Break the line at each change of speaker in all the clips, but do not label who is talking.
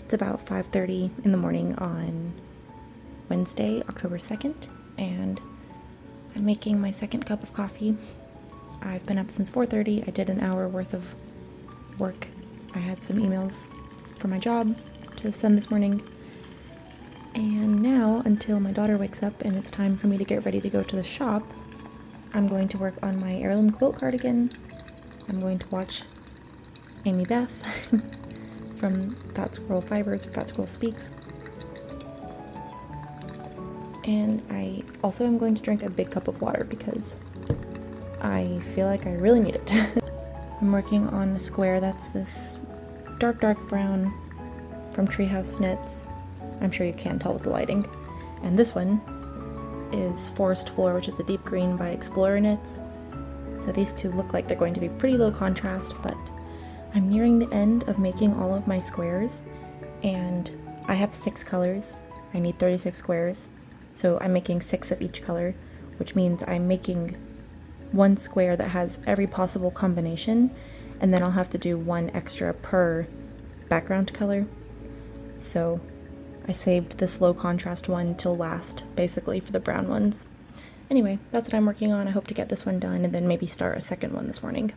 It's about 5:30 in the morning on Wednesday, October 2nd, and I'm making my second cup of coffee. I've been up since 4:30. I did an hour worth of work. I had some emails for my job to send this morning. And now, until my daughter wakes up and it's time for me to get ready to go to the shop, I'm going to work on my heirloom quilt cardigan. I'm going to watch Amy Beth from Fat Squirrel Fibers, or Fat Squirrel Speaks. And I also am going to drink a big cup of water because I feel like I really need it. I'm working on a square that's this dark brown from Treehouse Knits. I'm sure you can't tell with the lighting. And this one is Forest Floor, which is a deep green by Explorer Knits. So these two look like they're going to be pretty low contrast, but I'm nearing the end of making all of my squares, and I have 6 colors. I need 36 squares, so I'm making 6 of each color, which means I'm making one square that has every possible combination, and then I'll have to do one extra per background color. So I saved this low contrast one till last, basically, for the brown ones. Anyway, that's what I'm working on. I hope to get this one done and then maybe start a second one this morning.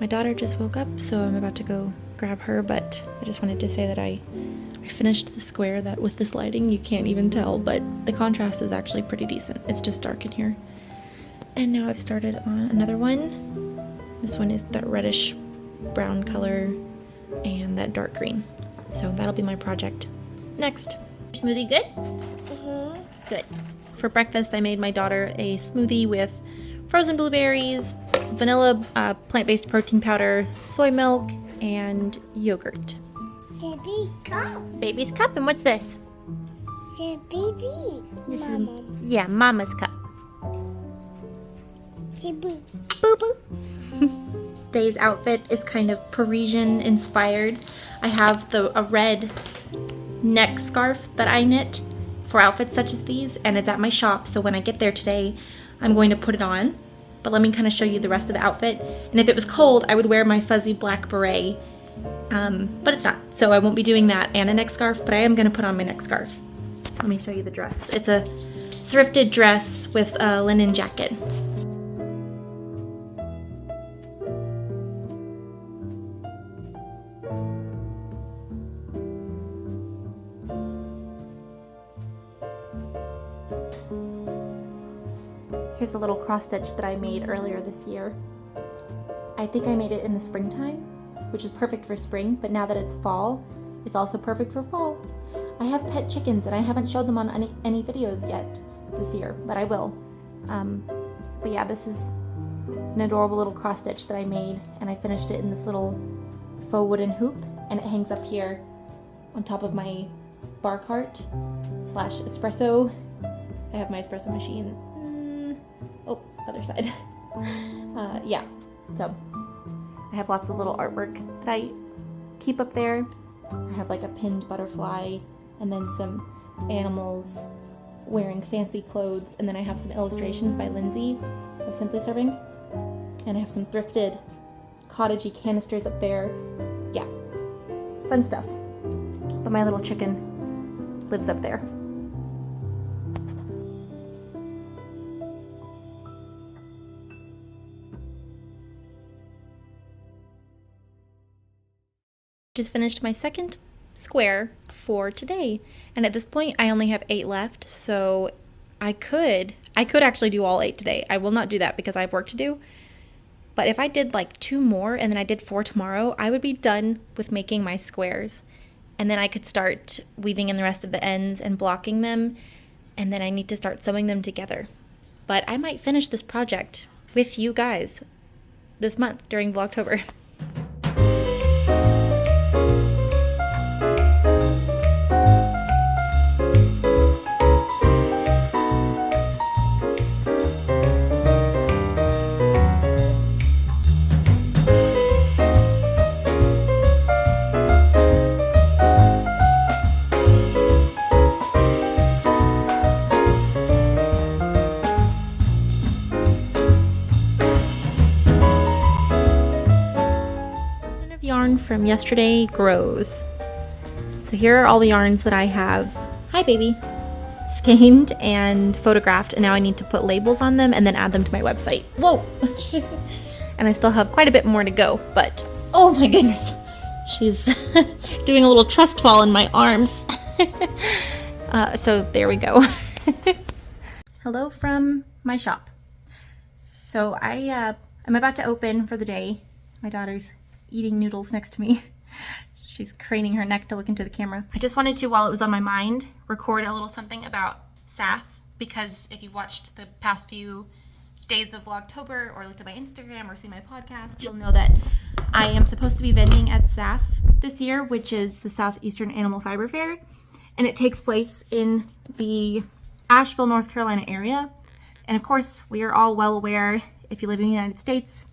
My daughter just woke up, so I'm about to go grab her, but I just wanted to say that I finished the square that with this lighting you can't even tell, but the contrast is actually pretty decent. It's just dark in here. And now I've started on another one. This one is that reddish brown color and that dark green. So that'll be my project. Next. Smoothie good? Mm-hmm. Good. For breakfast I made my daughter a smoothie with frozen blueberries, vanilla plant-based protein powder, soy milk, and yogurt.
Baby cup.
Baby's cup, and what's this?
The baby.
This
Mama.
is, yeah, Mama's cup.
The boo.
Boo boo. Today's outfit is kind of Parisian inspired. I have a red neck scarf that I knit for outfits such as these, and it's at my shop, so when I get there today, I'm going to put it on. But let me kind of show you the rest of the outfit. And if it was cold, I would wear my fuzzy black beret. But it's not, so I won't be doing that and a neck scarf, but I am going to put on my neck scarf. Let me show you the dress. It's a thrifted dress with a linen jacket. Here's a little cross stitch that I made earlier this year. I think I made it in the springtime, which is perfect for spring, but now that it's fall, it's also perfect for fall. I have pet chickens and I haven't showed them on any videos yet this year, but I will. But yeah, this is an adorable little cross stitch that I made, and I finished it in this little faux wooden hoop, and it hangs up here on top of my bar cart / espresso. I have my espresso machine. Oh, other side. Yeah, so I have lots of little artwork that I keep up there. I have like a pinned butterfly and then some animals wearing fancy clothes, and then I have some illustrations by Lindsay of Simply Serving, and I have some thrifted cottagey canisters up there. Yeah, fun stuff. But my little chicken lives up there. Just finished my second square for today, and at this point I only have 8 left, so I could actually do all 8 today. I will not do that because I have work to do, but if I did like 2 more and then I did 4 tomorrow, I would be done with making my squares, and then I could start weaving in the rest of the ends and blocking them, and then I need to start sewing them together. But I might finish this project with you guys this month during Vlogtober. from yesterday grows. So here are all the yarns that I have, hi baby, skeined and photographed, and now I need to put labels on them and then add them to my website. Whoa! And I still have quite a bit more to go, but oh my goodness, she's doing a little trust fall in my arms. So there we go. Hello from my shop. So I'm about to open for the day. My daughter's eating noodles next to me. She's craning her neck to look into the camera. I just wanted to, while it was on my mind, record a little something about SAFF, because if you've watched the past few days of Vlogtober or looked at my Instagram or seen my podcast, you'll know that I am supposed to be vending at SAFF this year, which is the Southeastern Animal Fiber Fair, and it takes place in the Asheville, North Carolina area. And of course, we are all well aware, if you live in the United States,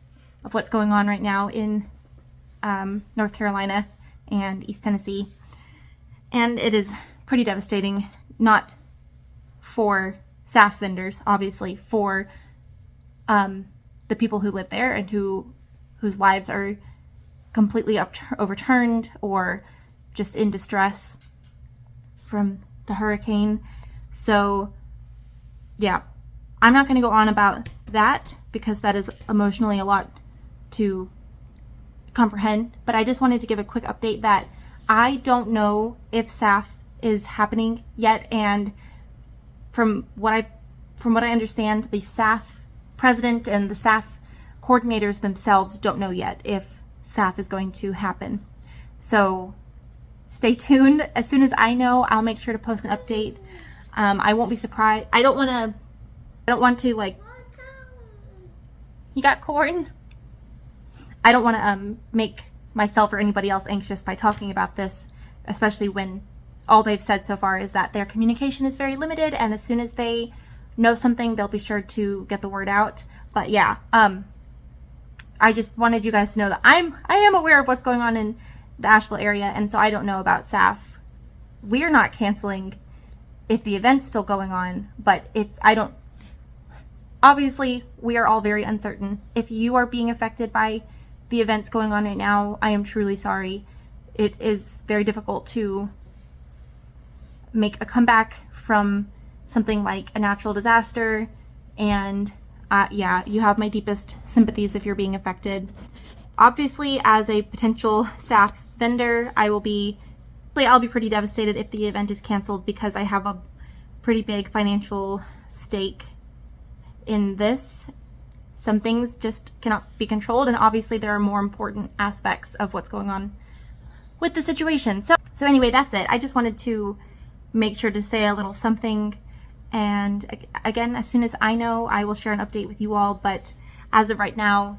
of what's going on right now in North Carolina and East Tennessee. And it is pretty devastating, not for SAFF vendors, obviously, for the people who live there and whose lives are completely overturned or just in distress from the hurricane. So yeah, I'm not going to go on about that because that is emotionally a lot to comprehend, but I just wanted to give a quick update that I don't know if SAFF is happening yet, and from what I understand, the SAFF president and the SAFF coordinators themselves don't know yet if SAFF is going to happen. So stay tuned. As soon as I know, I'll make sure to post an update. I won't be surprised. I don't want to like, you got corn? I don't want to make myself or anybody else anxious by talking about this, especially when all they've said so far is that their communication is very limited, and as soon as they know something, they'll be sure to get the word out. But yeah, I just wanted you guys to know that I am aware of what's going on in the Asheville area, and so I don't know about SAFF. We're not canceling if the event's still going on, but if I don't, obviously we are all very uncertain. If you are being affected by the events going on right now, I am truly sorry. It is very difficult to make a comeback from something like a natural disaster, and yeah, you have my deepest sympathies if you're being affected. Obviously, as a potential SAFF vendor, I'll be pretty devastated if the event is canceled because I have a pretty big financial stake in this. Some things just cannot be controlled, and obviously there are more important aspects of what's going on with the situation. So anyway, that's it. I just wanted to make sure to say a little something, and again, as soon as I know, I will share an update with you all, but as of right now,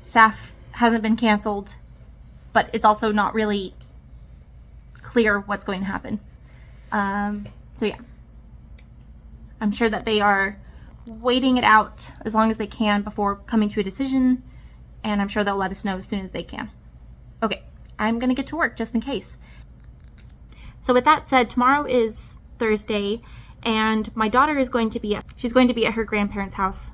SAFF hasn't been canceled, but it's also not really clear what's going to happen. So yeah, I'm sure that they are waiting it out as long as they can before coming to a decision, and I'm sure they'll let us know as soon as they can. Okay, I'm gonna get to work just in case. So with that said, tomorrow is Thursday, and my daughter is going to be at her grandparents' house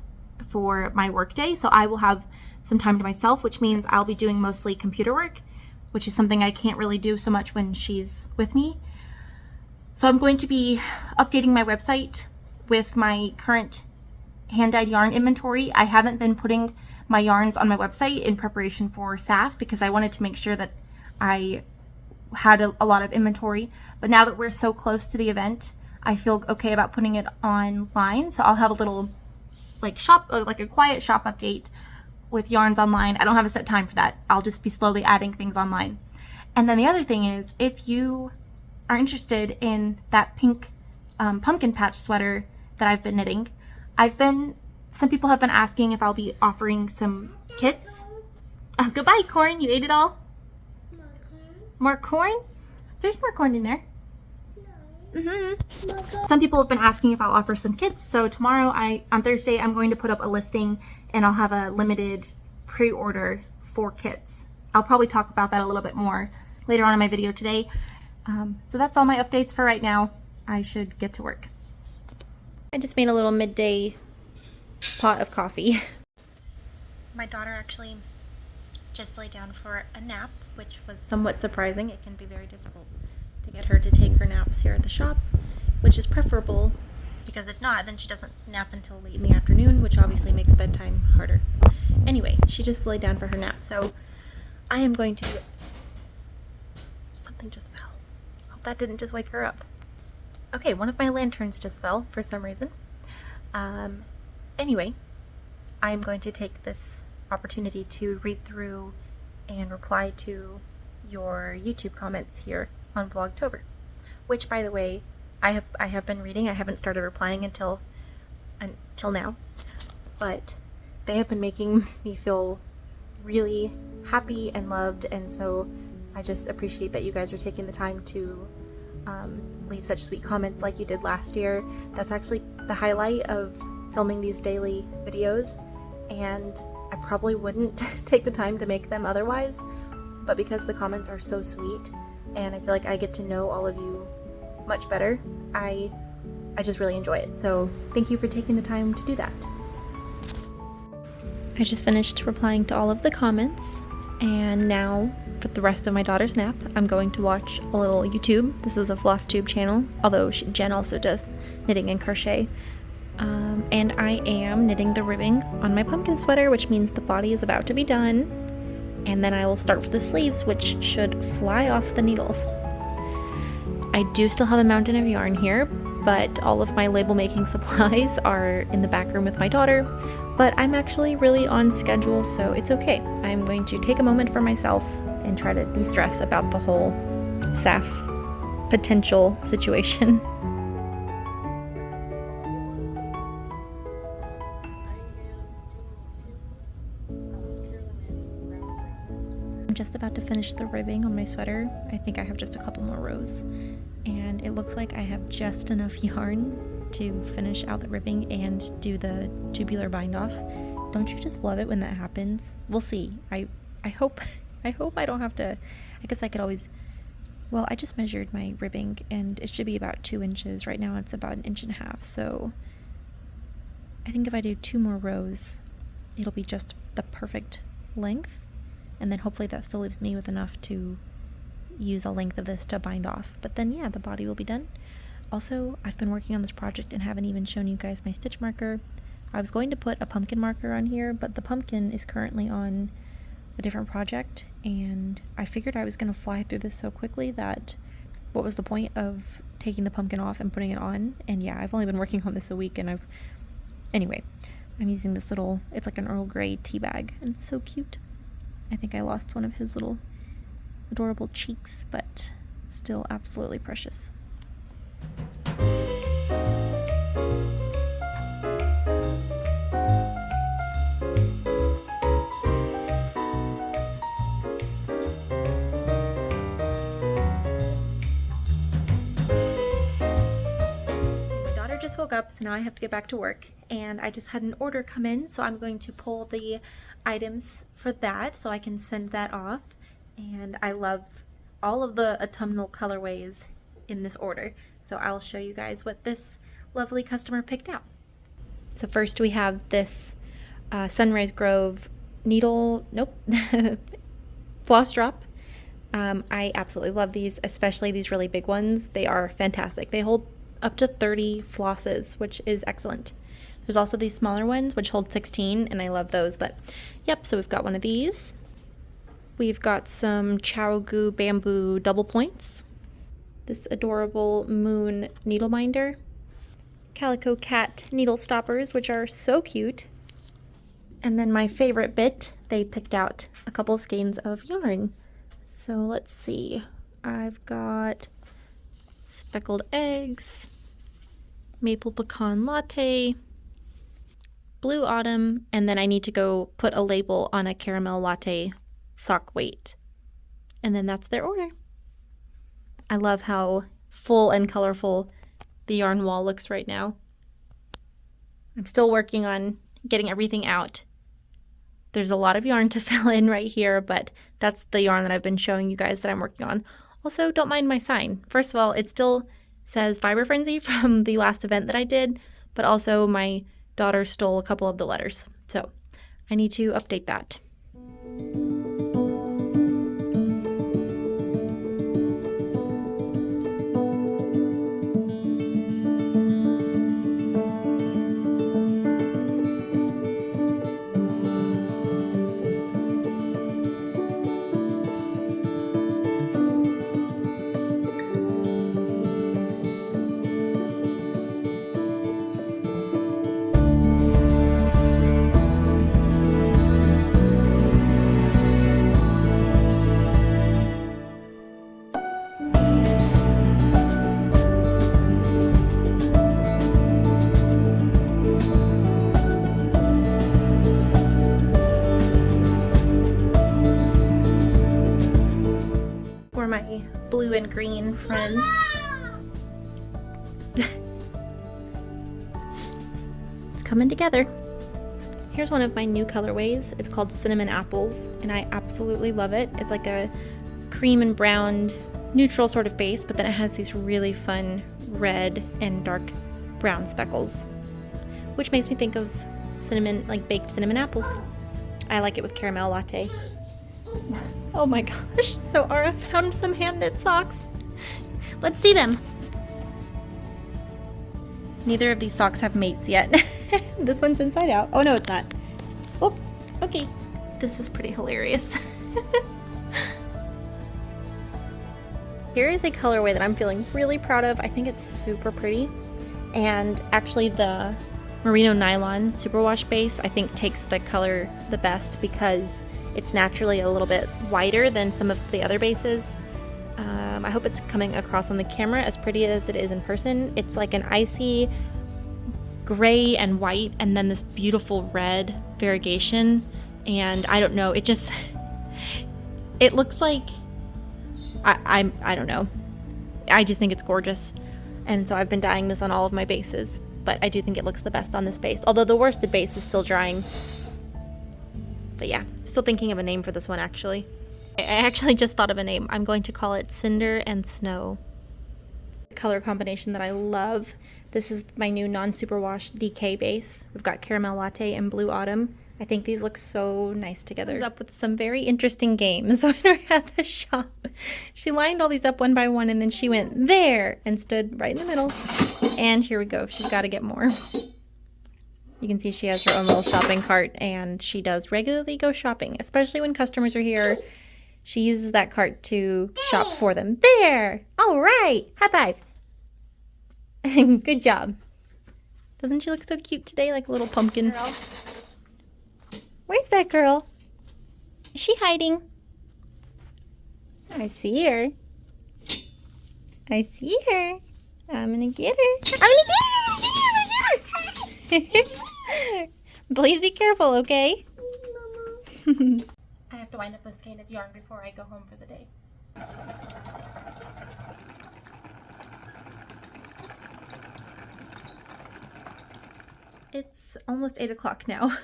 for my work day, so I will have some time to myself, which means I'll be doing mostly computer work, which is something I can't really do so much when she's with me. So I'm going to be updating my website with my current hand-dyed yarn inventory. I haven't been putting my yarns on my website in preparation for SAFF because I wanted to make sure that I had a lot of inventory, but now that we're so close to the event, I feel okay about putting it online. So I'll have a little like a quiet shop update with yarns online. I don't have a set time for that. I'll just be slowly adding things online. And then the other thing is, if you are interested in that pink pumpkin patch sweater that I've been knitting, some people have been asking if I'll be offering some kits. Oh, goodbye, corn. You ate it all? More corn? There's more corn in there. Some people have been asking if I'll offer some kits, so tomorrow, on Thursday, I'm going to put up a listing, and I'll have a limited pre-order for kits. I'll probably talk about that a little bit more later on in my video today. So that's all my updates for right now. I should get to work. I just made a little midday pot of coffee. My daughter actually just laid down for a nap, which was somewhat surprising. It can be very difficult to get her to take her naps here at the shop, which is preferable, because if not, then she doesn't nap until late in the afternoon, which obviously makes bedtime harder. Anyway, she just laid down for her nap, so I am going to... Something just fell. Hope that didn't just wake her up. Okay, one of my lanterns just fell for some reason. Anyway, I'm going to take this opportunity to read through and reply to your YouTube comments here on Vlogtober, which, by the way, I have been reading. I haven't started replying until now, but they have been making me feel really happy and loved, and so I just appreciate that you guys are taking the time to leave such sweet comments like you did last year. That's actually the highlight of filming these daily videos, and I probably wouldn't take the time to make them otherwise, but because the comments are so sweet and I feel like I get to know all of you much better, I just really enjoy it. So thank you for taking the time to do that. I just finished replying to all of the comments, and now for the rest of my daughter's nap, I'm going to watch a little YouTube. This is a Vlogtober channel, although Jen also does knitting and crochet. And I am knitting the ribbing on my pumpkin sweater, which means the body is about to be done. And then I will start for the sleeves, which should fly off the needles. I do still have a mountain of yarn here, but all of my label making supplies are in the back room with my daughter. But I'm actually really on schedule, so it's okay. I'm going to take a moment for myself and try to de-stress about the whole SAFF potential situation. I'm just about to finish the ribbing on my sweater. I think I have just a couple more rows, and it looks like I have just enough yarn to finish out the ribbing and do the tubular bind off. Don't you just love it when that happens? We'll see. I hope I don't have to. I guess I could always, well, I just measured my ribbing and it should be about 2 inches. Right now it's about 1.5 inches, so I think if I do 2 more rows, it'll be just the perfect length, and then hopefully that still leaves me with enough to use a length of this to bind off. But then yeah, the body will be done. Also, I've been working on this project and haven't even shown you guys my stitch marker. I was going to put a pumpkin marker on here, but the pumpkin is currently on a different project, and I figured I was going to fly through this so quickly that what was the point of taking the pumpkin off and putting it on? And yeah, I've only been working on this a week, and anyway, I'm using this little, it's like an Earl Grey tea bag, and it's so cute. I think I lost one of his little adorable cheeks, but still absolutely precious. Just woke up, so now I have to get back to work, and I just had an order come in, so I'm going to pull the items for that so I can send that off. And I love all of the autumnal colorways in this order, so I'll show you guys what this lovely customer picked out. So first we have this Sunrise Grove needle, floss drop. I absolutely love these, especially these really big ones. They are fantastic. They hold up to 30 flosses, which is excellent. There's also these smaller ones which hold 16, and I love those. But yep, so we've got one of these. We've got some Chowgoo bamboo double points, this adorable moon needle minder, Calico Cat needle stoppers, which are so cute, and then my favorite bit, they picked out a couple skeins of yarn. So let's see, I've got speckled eggs, maple pecan latte, blue autumn, and then I need to go put a label on a caramel latte sock weight. And then that's their order. I love how full and colorful the yarn wall looks right now. I'm still working on getting everything out. There's a lot of yarn to fill in right here, but that's the yarn that I've been showing you guys that I'm working on. Also, don't mind my sign. First of all, it still says Fiber Frenzy from the last event that I did, but also my daughter stole a couple of the letters, so I need to update that. for my blue and green friends. It's coming together. Here's one of my new colorways. It's called Cinnamon Apples, and I absolutely love it. It's like a cream and brown neutral sort of base, but then it has these really fun red and dark brown speckles, which makes me think of cinnamon, like baked cinnamon apples. I like it with caramel latte. Oh my gosh, so Ara found some hand knit socks. Let's see them. Neither of these socks have mates yet. This one's inside out. Oh no, it's not. Oh, okay. This is pretty hilarious. Here is a colorway that I'm feeling really proud of. I think it's super pretty. And actually the merino nylon superwash base I think takes the color the best because it's naturally a little bit whiter than some of the other bases. I hope it's coming across on the camera as pretty as it is in person. It's like an icy gray and white and then this beautiful red variegation, and I don't know, it looks like I don't know, I just think it's gorgeous, and so I've been dyeing this on all of my bases, but I do think it looks the best on this base, although the worsted base is still drying. But yeah, still thinking of a name for this one actually. I actually just thought of a name. I'm going to call it Cinder and Snow. Color combination that I love. This is my new non-superwash DK base. We've got caramel latte and blue autumn. I think these look so nice together. Up with some very interesting games when we're at the shop. She lined all these up one by one and then she went there and stood right in the middle. And here we go. She's got to get more. You can see she has her own little shopping cart and she does regularly go shopping, especially when customers are here. She uses that cart to shop for them. There! All right! High five! Good job. Doesn't she look so cute today, like a little pumpkin? Girl. Where's that girl? Is she hiding? I see her. I see her. I'm gonna get her. I'm gonna get her! Please be careful, okay? I have to wind up a skein of yarn before I go home for the day. It's almost 8 o'clock now.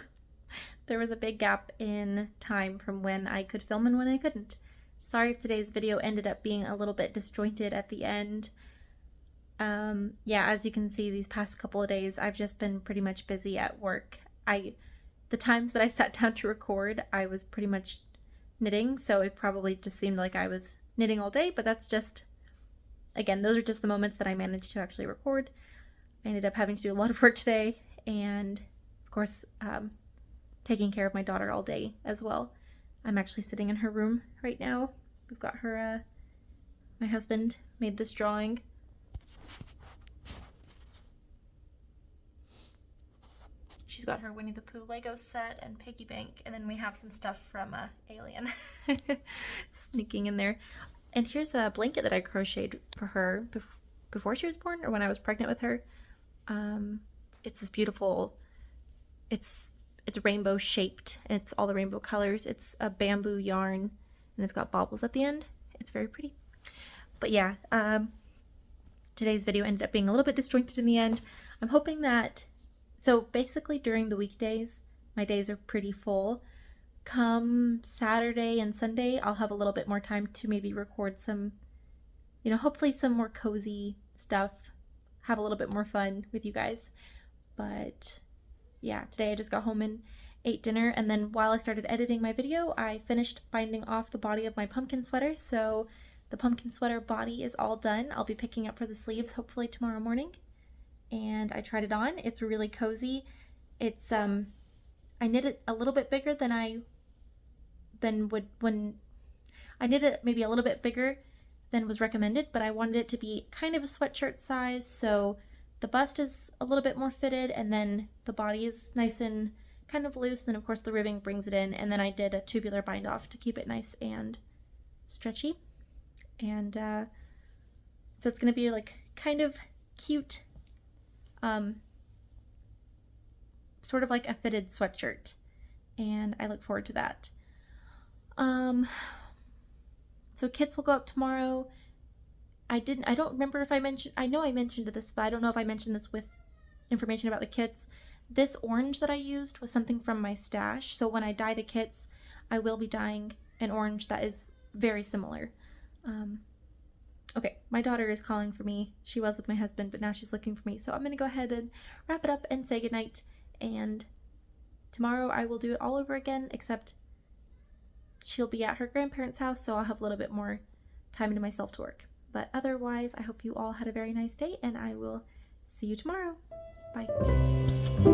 There was a big gap in time from when I could film and when I couldn't. Sorry if today's video ended up being a little bit disjointed at the end. Yeah, as you can see, these past couple of days I've just been pretty much busy at work. The times that I sat down to record, I was pretty much knitting, so it probably just seemed like I was knitting all day, but that's just, again, those are just the moments that I managed to actually record. I ended up having to do a lot of work today, and of course, taking care of my daughter all day as well. I'm actually sitting in her room right now. We've got her, my husband made this drawing. She's got her Winnie the Pooh Lego set and piggy bank, and then we have some stuff from Alien sneaking in there. And here's a blanket that I crocheted for her before she was born, or when I was pregnant with her. It's this beautiful, it's rainbow shaped, and it's all the rainbow colors. It's a bamboo yarn, and it's got baubles at the end. It's very pretty. But yeah, today's video ended up being a little bit disjointed in the end. I'm hoping that, so basically during the weekdays, my days are pretty full. Come Saturday and Sunday, I'll have a little bit more time to maybe record some, you know, hopefully some more cozy stuff, have a little bit more fun with you guys. But yeah, today I just got home and ate dinner, and then while I started editing my video, I finished binding off the body of my pumpkin sweater. So the pumpkin sweater body is all done. I'll be picking up for the sleeves hopefully tomorrow morning. And I tried it on. It's really cozy. It's I knit it a little bit bigger than I knit it maybe a little bit bigger than was recommended, but I wanted it to be kind of a sweatshirt size, so the bust is a little bit more fitted, and then the body is nice and kind of loose, and then of course the ribbing brings it in, and then I did a tubular bind off to keep it nice and stretchy. And so it's gonna be like kind of cute, sort of like a fitted sweatshirt, and I look forward to that. So So kits will go up tomorrow. I don't remember if I mentioned, I know I mentioned this, but I don't know if I mentioned this with information about the kits. This orange that I used was something from my stash, so when I dye the kits, I will be dyeing an orange that is very similar. Okay, my daughter is calling for me. She was with my husband, but now she's looking for me, so I'm going to go ahead and wrap it up and say goodnight, and tomorrow I will do it all over again, except she'll be at her grandparents' house, so I'll have a little bit more time to myself to work. But otherwise, I hope you all had a very nice day, and I will see you tomorrow. Bye.